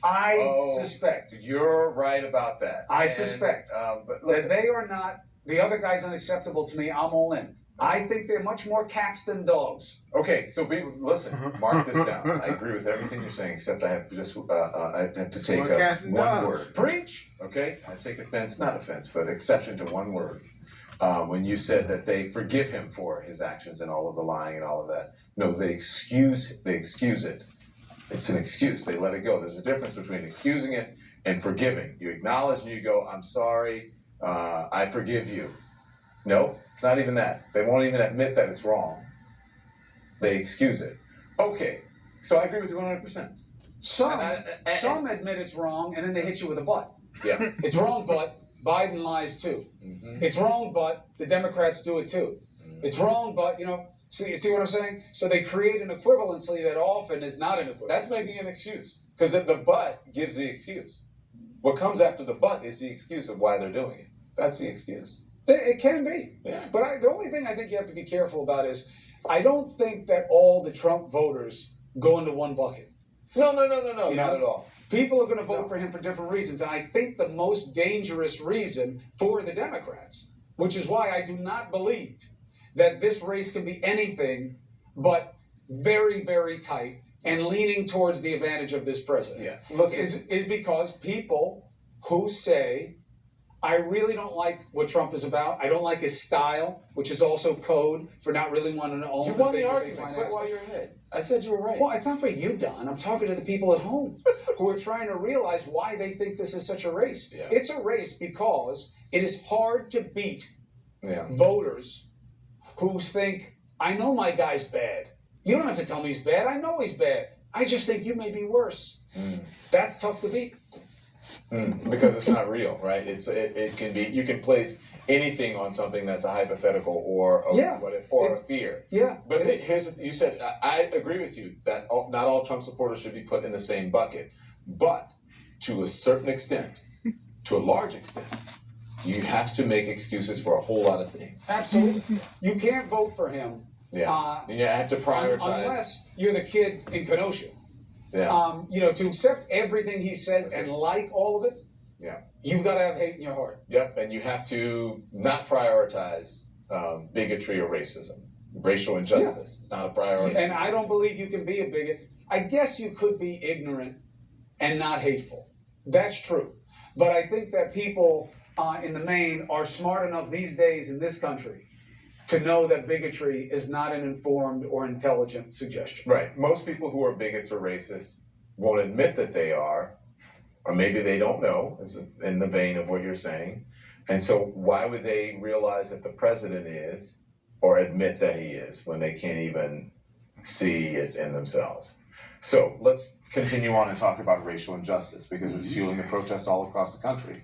I suspect. You're right about that. I suspect but listen, that they are not. The other guy's unacceptable to me. I'm all in. I think they're much more cats than dogs. Okay, so people, listen, mark this down. I agree with everything you're saying, except I have to take one word. Preach. Okay, I take offense, not offense, but exception to one word. When you said that they forgive him for his actions and all of the lying and all of that. No, they excuse it. It's an excuse. They let it go. There's a difference between excusing it and forgiving. You acknowledge and you go, I'm sorry, I forgive you. No, it's not even that. They won't even admit that it's wrong. They excuse it. Okay, so I agree with you 100%. Some admit it's wrong and then they hit you with a but. Yeah. It's wrong, but Biden lies too. Mm-hmm. It's wrong, but the Democrats do it too. Mm-hmm. It's wrong, but, see what I'm saying? So they create an equivalency that often is not an equivalency. That's making an excuse. Because the but gives the excuse. What comes after the but is the excuse of why they're doing it. That's the excuse. It can be. Yeah. But the only thing I think you have to be careful about is I don't think that all the Trump voters go into one bucket. No, not at all. People are going to vote for him for different reasons. And I think the most dangerous reason for the Democrats, which is why I do not believe that this race can be anything but very, very tight and leaning towards the advantage of this president, is because people who say, I really don't like what Trump is about. I don't like his style, which is also code for not really wanting to own. You won the argument. Quit while you're ahead. I said you were right. Well, it's not for you, Don. I'm talking to the people at home who are trying to realize why they think this is such a race. Yeah. It's a race because it is hard to beat voters who think, I know my guy's bad. You don't have to tell me he's bad. I know he's bad. I just think you may be worse. That's tough to beat. Because it's not real, right? It can be. You can place anything on something that's a hypothetical or a fear. Yeah. But you said I agree with you that not all Trump supporters should be put in the same bucket, but to a certain extent, to a large extent, you have to make excuses for a whole lot of things. Absolutely. You can't vote for him. Yeah. You have to prioritize. Unless you're the kid in Kenosha. Yeah. To accept everything he says and like all of it, you've got to have hate in your heart. Yep, and you have to not prioritize bigotry or racism, racial injustice. It's not a priority. And I don't believe you can be a bigot. I guess you could be ignorant and not hateful. That's true. But I think that people in the main are smart enough these days in this country to know that bigotry is not an informed or intelligent suggestion. Right. Most people who are bigots or racist won't admit that they are, or maybe they don't know, is in the vein of what you're saying. And so why would they realize that the president is, or admit that he is, when they can't even see it in themselves? So let's continue on and talk about racial injustice, because it's fueling the protests all across the country.